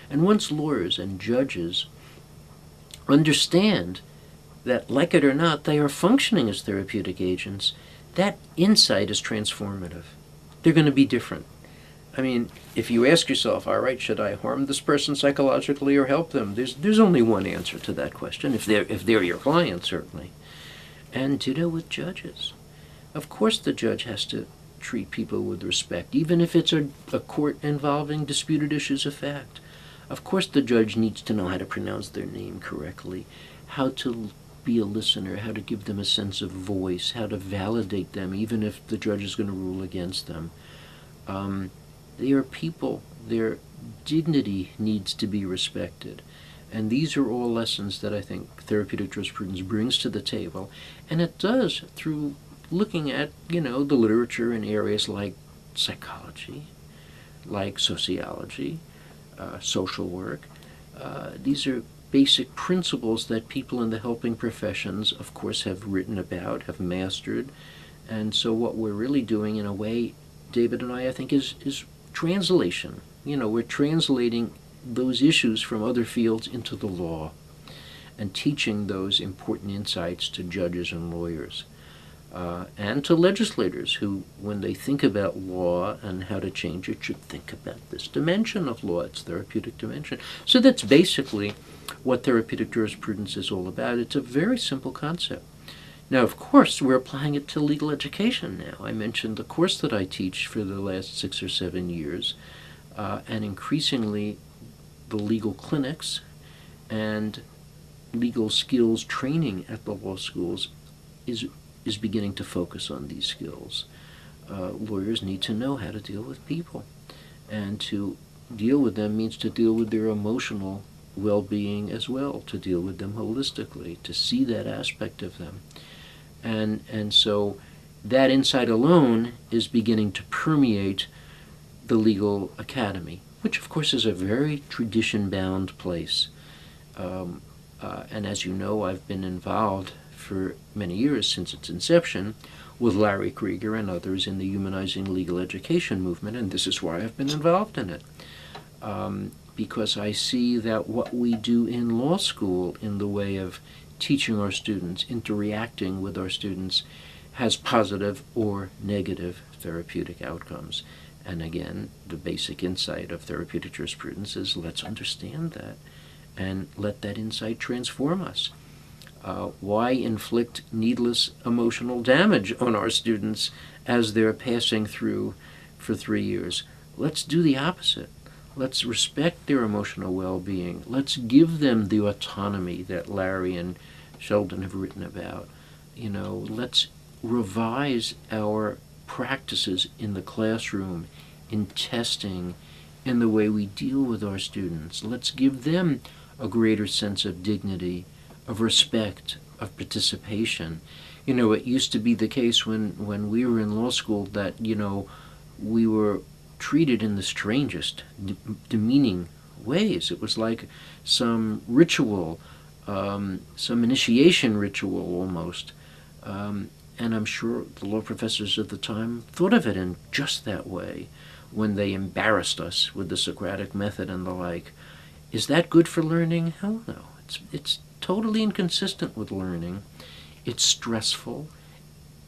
And once lawyers and judges understand that, like it or not, they are functioning as therapeutic agents, that insight is transformative. They're going to be different. I mean, if you ask yourself, all right, should I harm this person psychologically or help them? There's only one answer to that question, if they're your client, certainly. And ditto with judges. Of course the judge has to treat people with respect, even if it's a court involving disputed issues of fact. Of course the judge needs to know how to pronounce their name correctly, how to be a listener, how to give them a sense of voice, how to validate them, even if the judge is going to rule against them. They are people. Their dignity needs to be respected. And these are all lessons that I think therapeutic jurisprudence brings to the table. And it does through looking at, the literature in areas like psychology, like sociology, social work. These are basic principles that people in the helping professions, of course, have written about, have mastered. And so what we're really doing, in a way, David and I think, is translation. We're translating those issues from other fields into the law and teaching those important insights to judges and lawyers. And to legislators who, when they think about law and how to change it, should think about this dimension of law, its therapeutic dimension. So that's basically what therapeutic jurisprudence is all about. It's a very simple concept. Now, of course, we're applying it to legal education now. I mentioned the course that I teach for the last 6 or 7 years, and increasingly the legal clinics and legal skills training at the law schools is beginning to focus on these skills. Lawyers need to know how to deal with people, and to deal with them means to deal with their emotional well-being as well, to deal with them holistically, to see that aspect of them. And so that insight alone is beginning to permeate the legal academy, which of course is a very tradition-bound place. And as you know, I've been involved for many years, since its inception, with Larry Krieger and others in the humanizing legal education movement, and this is why I've been involved in it. Because I see that what we do in law school in the way of teaching our students, interacting with our students, has positive or negative therapeutic outcomes. And again, the basic insight of therapeutic jurisprudence is, let's understand that and let that insight transform us. Why inflict needless emotional damage on our students as they're passing through for 3 years? Let's do the opposite. Let's respect their emotional well-being. Let's give them the autonomy that Larry and Sheldon have written about. Let's revise our practices in the classroom, in testing, in the way we deal with our students. Let's give them a greater sense of dignity, of respect, of participation. It used to be the case when we were in law school that, we were treated in the strangest, demeaning ways. It was like some ritual, some initiation ritual almost. And I'm sure the law professors at the time thought of it in just that way when they embarrassed us with the Socratic method and the like. Is that good for learning? Hell no. It's totally inconsistent with learning. It's stressful.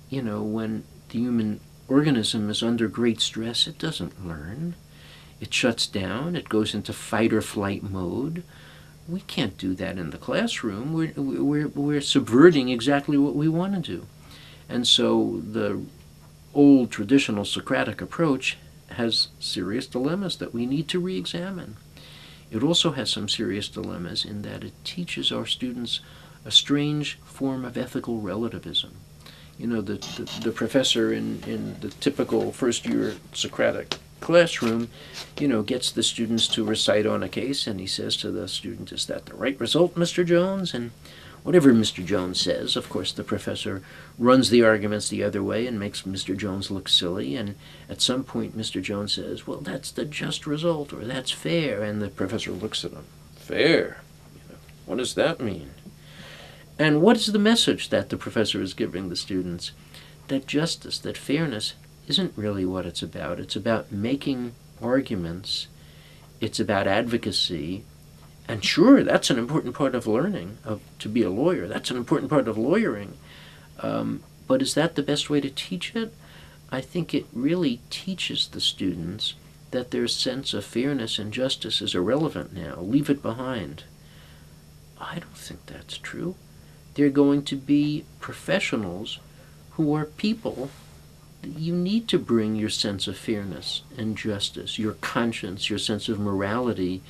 When the human organism is under great stress, it doesn't learn. It shuts down. It goes into fight or flight mode. We can't do that in the classroom. We're subverting exactly what we want to do. And so the old traditional Socratic approach has serious dilemmas that we need to re-examine. It also has some serious dilemmas in that it teaches our students a strange form of ethical relativism. The professor in the typical first-year Socratic classroom, gets the students to recite on a case, and he says to the student, "Is that the right result, Mr. Jones?" And whatever Mr. Jones says, of course, the professor runs the arguments the other way and makes Mr. Jones look silly, and at some point Mr. Jones says, "Well, that's the just result," or "That's fair," and the professor looks at him. Fair? What does that mean? And what is the message that the professor is giving the students? That justice, that fairness, isn't really what it's about. It's about making arguments It's about advocacy. And sure, that's an important part of learning, to be a lawyer. That's an important part of lawyering. But is that the best way to teach it? I think it really teaches the students that their sense of fairness and justice is irrelevant now. Leave it behind. I don't think that's true. They're going to be professionals who are people. You need to bring your sense of fairness and justice, your conscience, your sense of morality,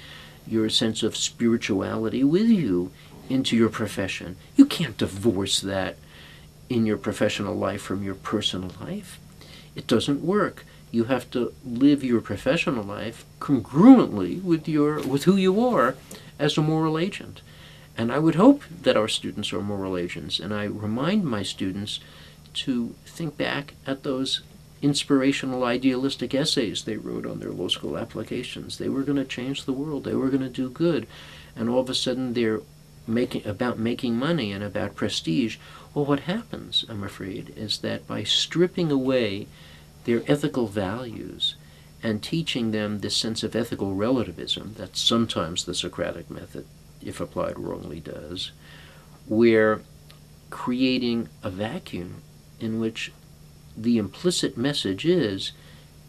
your sense of spirituality with you into your profession. You can't divorce that in your professional life from your personal life. It doesn't work. You have to live your professional life congruently with who you are as a moral agent. And I would hope that our students are moral agents. And I remind my students to think back at those inspirational, idealistic essays they wrote on their law school applications. They were going to change the world. They were going to do good. And all of a sudden they're about making money and about prestige. Well, what happens, I'm afraid, is that by stripping away their ethical values and teaching them this sense of ethical relativism that sometimes the Socratic method, if applied wrongly, does, we're creating a vacuum in which the implicit message is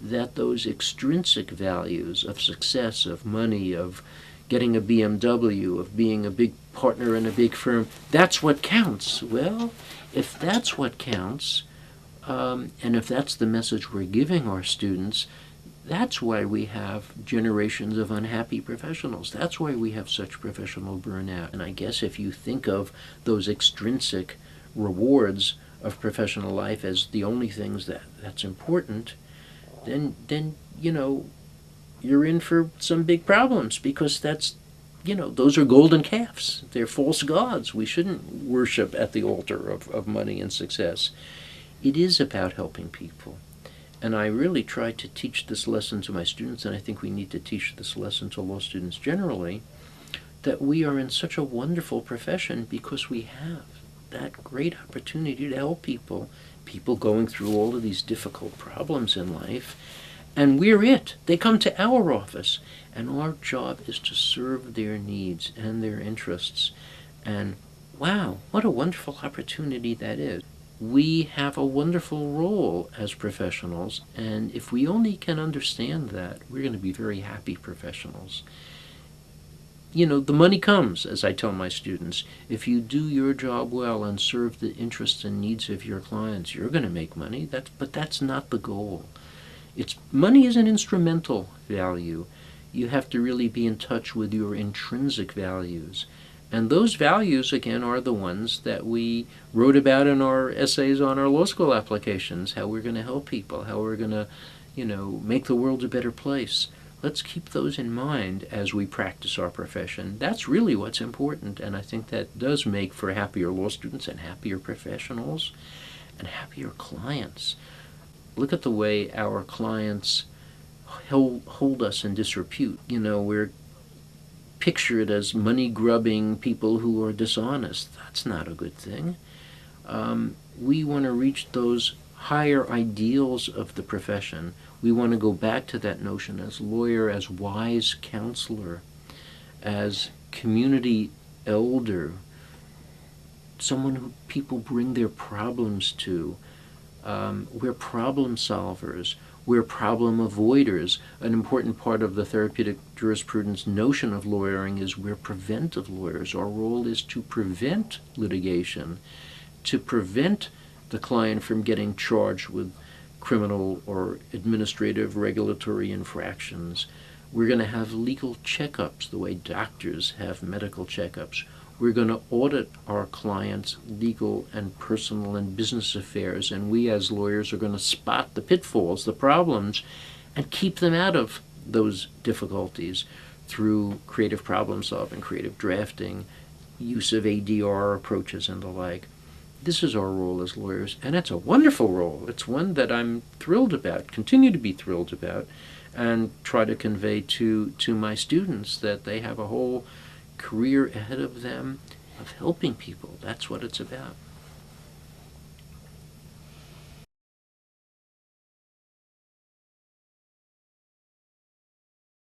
that those extrinsic values of success, of money, of getting a BMW, of being a big partner in a big firm, that's what counts. Well, if that's what counts, and if that's the message we're giving our students, that's why we have generations of unhappy professionals. That's why we have such professional burnout. And I guess if you think of those extrinsic rewards of professional life as the only things that's important, then you're in for some big problems, because those are golden calves. They're false gods. We shouldn't worship at the altar of money and success. It is about helping people. And I really try to teach this lesson to my students, and I think we need to teach this lesson to law students generally, that we are in such a wonderful profession because we have that great opportunity to help people going through all of these difficult problems in life. And we're it. They come to our office, and our job is to serve their needs and their interests. And wow, what a wonderful opportunity that is. We have a wonderful role as professionals, and if we only can understand that, we're going to be very happy professionals. The money comes, as I tell my students. If you do your job well and serve the interests and needs of your clients, you're going to make money. But that's not the goal. Money is an instrumental value. You have to really be in touch with your intrinsic values. And those values, again, are the ones that we wrote about in our essays on our law school applications, how we're going to help people, how we're going to, make the world a better place. Let's keep those in mind as we practice our profession. That's really what's important, and I think that does make for happier law students and happier professionals and happier clients. Look at the way our clients hold us in disrepute. We're pictured as money-grubbing people who are dishonest. That's not a good thing. We want to reach those higher ideals of the profession. We want to go back to that notion as lawyer, as wise counselor, as community elder, someone who people bring their problems to. We're problem solvers. We're problem avoiders. An important part of the therapeutic jurisprudence notion of lawyering is we're preventive lawyers. Our role is to prevent litigation, to prevent the client from getting charged with criminal or administrative regulatory infractions. We're going to have legal checkups the way doctors have medical checkups. We're going to audit our clients' legal and personal and business affairs, and we as lawyers are going to spot the pitfalls, the problems, and keep them out of those difficulties through creative problem solving, creative drafting, use of ADR approaches, and the like. This is our role as lawyers, and it's a wonderful role. It's one that I'm thrilled about, continue to be thrilled about, and try to convey to my students that they have a whole career ahead of them of helping people. That's what it's about.